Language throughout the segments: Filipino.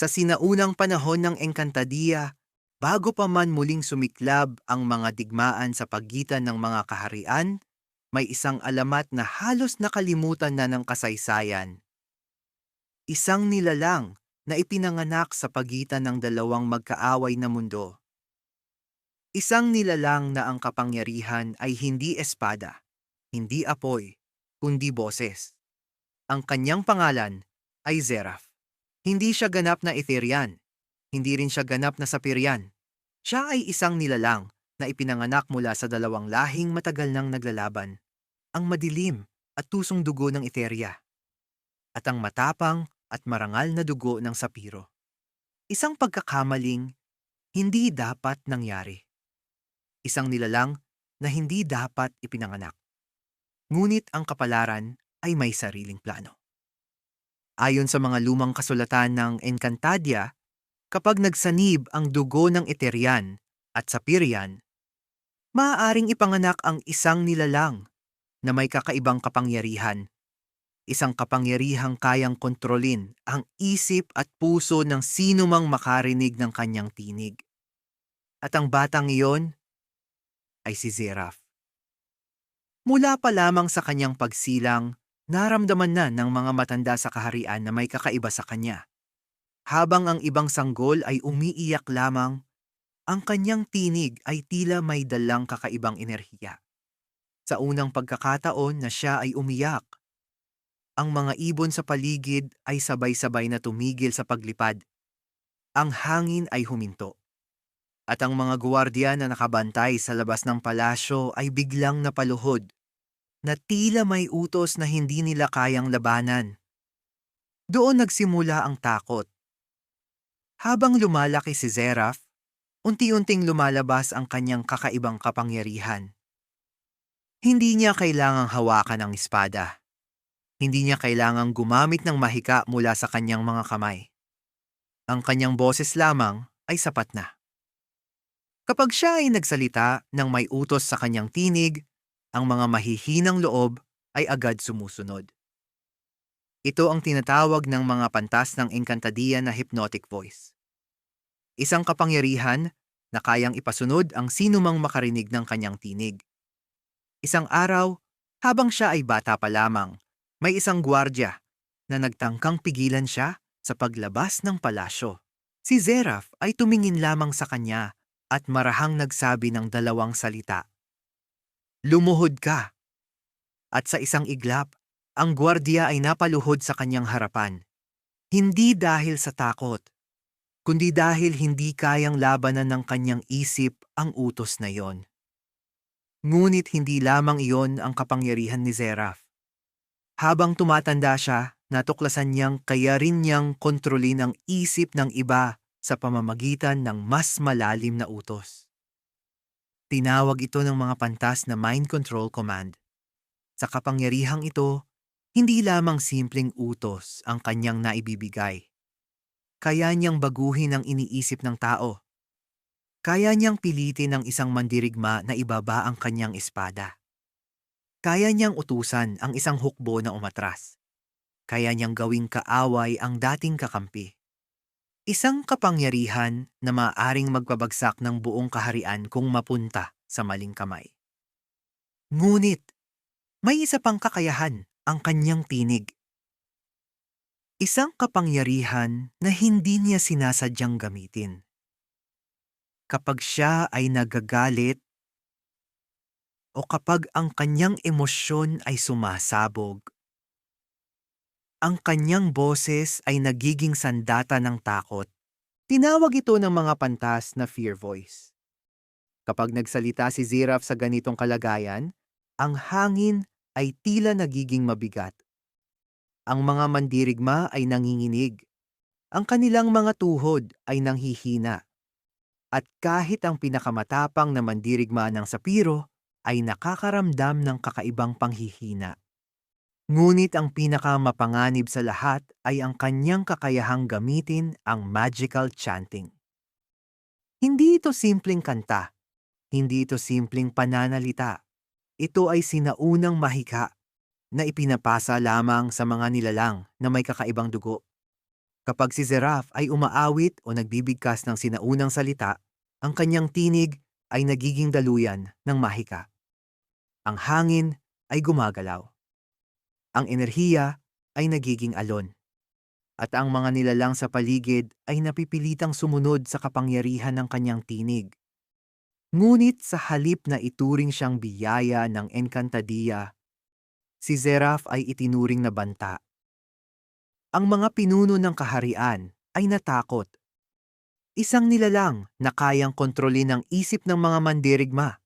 Sa sinaunang panahon ng Engkantadilla, bago pa man muling sumiklab ang mga digmaan sa pagitan ng mga kaharian, may isang alamat na halos nakalimutan na ng kasaysayan. Isang nilalang na ipinanganak sa pagitan ng dalawang magkaaway na mundo. Isang nilalang na ang kapangyarihan ay hindi espada, hindi apoy, kundi boses. Ang kanyang pangalan ay Zeraf. Hindi siya ganap na Etherian, hindi rin siya ganap na Sapirian. Siya ay isang nilalang na ipinanganak mula sa dalawang lahing matagal nang naglalaban, ang madilim at tusong dugo ng Etheria at ang matapang at marangal na dugo ng Sapiro. Isang pagkakamaling hindi dapat nangyari. Isang nilalang na hindi dapat ipinanganak. Ngunit ang kapalaran ay may sariling plano. Ayon sa mga lumang kasulatan ng Encantadia, kapag nagsanib ang dugo ng Eterian at Sapirian, maaaring ipanganak ang isang nilalang na may kakaibang kapangyarihan. Isang kapangyarihang kayang kontrolin ang isip at puso ng sino mang makarinig ng kanyang tinig. At ang batang iyon ay si Zeraf. Mula pa lamang sa kanyang pagsilang, naramdaman na ng mga matanda sa kaharian na may kakaiba sa kanya. Habang ang ibang sanggol ay umiiyak lamang, ang kanyang tinig ay tila may dalang kakaibang enerhiya. Sa unang pagkakataon na siya ay umiyak, ang mga ibon sa paligid ay sabay-sabay na tumigil sa paglipad. Ang hangin ay huminto. At ang mga guwardiya na nakabantay sa labas ng palasyo ay biglang napaluhod, na tila may utos na hindi nila kayang labanan. Doon nagsimula ang takot. Habang lumalaki si Zeraf, unti-unting lumalabas ang kanyang kakaibang kapangyarihan. Hindi niya kailangang hawakan ang espada. Hindi niya kailangang gumamit ng mahika mula sa kanyang mga kamay. Ang kanyang boses lamang ay sapat na. Kapag siya ay nagsalita ng may utos sa kanyang tinig, ang mga mahihinang loob ay agad sumusunod. Ito ang tinatawag ng mga pantas ng Encantadia na hypnotic voice. Isang kapangyarihan na kayang ipasunod ang sinumang makarinig ng kanyang tinig. Isang araw, habang siya ay bata pa lamang, may isang gwardya na nagtangkang pigilan siya sa paglabas ng palasyo. Si Zeraf ay tumingin lamang sa kanya at marahang nagsabi ng dalawang salita. Lumuhod ka! At sa isang iglap, ang gwardya ay napaluhod sa kanyang harapan. Hindi dahil sa takot, kundi dahil hindi kayang labanan ng kanyang isip ang utos na iyon. Ngunit hindi lamang iyon ang kapangyarihan ni Zeraf. Habang tumatanda siya, natuklasan niyang kaya rin niyang kontrolin ang isip ng iba sa pamamagitan ng mas malalim na utos. Tinawag ito ng mga pantas na mind control command. Sa kapangyarihang ito, hindi lamang simpleng utos ang kanyang naibibigay. Kaya niyang baguhin ang iniisip ng tao. Kaya niyang pilitin ng isang mandirigma na ibaba ang kanyang espada. Kaya niyang utusan ang isang hukbo na umatras. Kaya niyang gawing kaaway ang dating kakampi. Isang kapangyarihan na maaaring magpabagsak ng buong kaharian kung mapunta sa maling kamay. Ngunit, may isa pang kakayahan, ang kanyang tinig. Isang kapangyarihan na hindi niya sinasadyang gamitin. Kapag siya ay nagagalit o kapag ang kanyang emosyon ay sumasabog, ang kanyang boses ay nagiging sandata ng takot. Tinawag ito ng mga pantas na fear voice. Kapag nagsalita si Zeraf sa ganitong kalagayan, ang hangin ay tila nagiging mabigat. Ang mga mandirigma ay nanginginig. Ang kanilang mga tuhod ay nanghihina. At kahit ang pinakamatapang na mandirigma ng Sapiro ay nakakaramdam ng kakaibang panghihina. Ngunit ang pinakamapanganib sa lahat ay ang kanyang kakayahang gamitin ang magical chanting. Hindi ito simpleng kanta. Hindi ito simpleng pananalita. Ito ay sinaunang mahika na ipinapasa lamang sa mga nilalang na may kakaibang dugo. Kapag si Seraph ay umaawit o nagbibigkas ng sinaunang salita, ang kanyang tinig ay nagiging daluyan ng mahika. Ang hangin ay gumagalaw. Ang enerhiya ay nagiging alon. At ang mga nilalang sa paligid ay napipilitang sumunod sa kapangyarihan ng kanyang tinig. Ngunit sa halip na ituring siyang biyaya ng Encantadilla, si Seraph ay itinuring na banta. Ang mga pinuno ng kaharian ay natakot. Isang nilalang na kayang kontrolin ang isip ng mga mandirigma.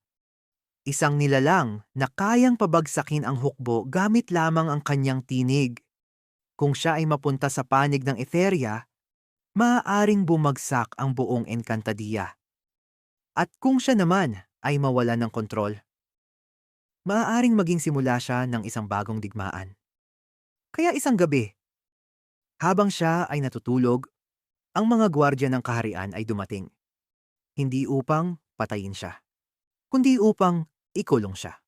Isang nilalang na kayang pabagsakin ang hukbo gamit lamang ang kanyang tinig. Kung siya ay mapunta sa panig ng Etheria, maaaring bumagsak ang buong Encantadilla. At kung siya naman ay mawala ng kontrol, maaaring maging simula siya ng isang bagong digmaan. Kaya isang gabi, habang siya ay natutulog, ang mga gwardya ng kaharian ay dumating. Hindi upang patayin siya, kundi upang ikulong siya.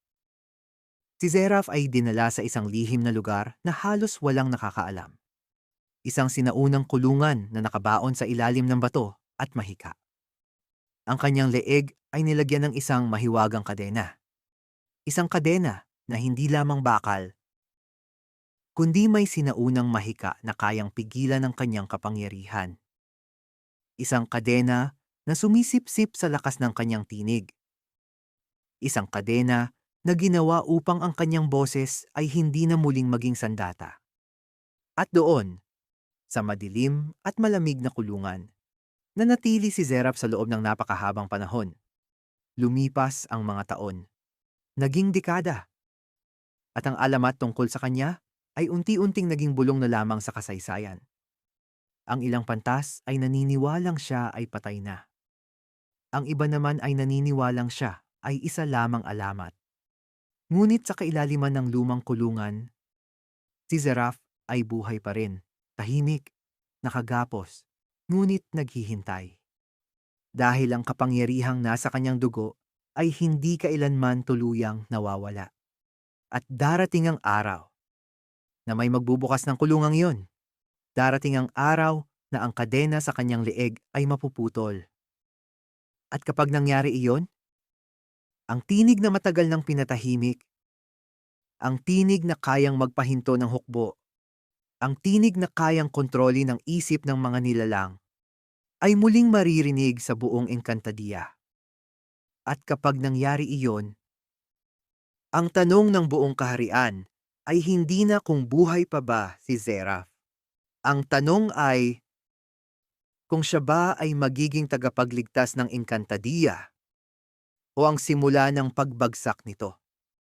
Si Seraph ay dinala sa isang lihim na lugar na halos walang nakakaalam. Isang sinaunang kulungan na nakabaon sa ilalim ng bato at mahika. Ang kanyang leeg ay nilagyan ng isang mahiwagang kadena. Isang kadena na hindi lamang bakal, kundi may sinaunang mahika na kayang pigilan ng kanyang kapangyarihan. Isang kadena na sumisipsip sa lakas ng kanyang tinig. Isang kadena na ginawa upang ang kanyang boses ay hindi na muling maging sandata. At doon, sa madilim at malamig na kulungan, nanatili si Seraph sa loob ng napakahabang panahon. Lumipas ang mga taon. Naging dekada. At ang alamat tungkol sa kanya ay unti-unting naging bulong na lamang sa kasaysayan. Ang ilang pantas ay naniniwalang siya ay patay na. Ang iba naman ay naniniwalang siya ay isa lamang alamat. Ngunit sa kailaliman ng lumang kulungan, si Seraph ay buhay pa rin, tahimik, nakagapos, ngunit naghihintay. Dahil ang kapangyarihang nasa kanyang dugo ay hindi kailanman tuluyang nawawala. At darating ang araw na may magbubukas ng kulungang iyon. Darating ang araw na ang kadena sa kanyang leeg ay mapuputol. At kapag nangyari iyon, ang tinig na matagal nang pinatahimik, ang tinig na kayang magpahinto ng hukbo, ang tinig na kayang kontrolin ang isip ng mga nilalang, ay muling maririnig sa buong Encantadilla. At kapag nangyari iyon, ang tanong ng buong kaharian ay hindi na kung buhay pa ba si Seraph. Ang tanong ay kung siya ba ay magiging tagapagligtas ng Encantadilla o ang simula ng pagbagsak nito.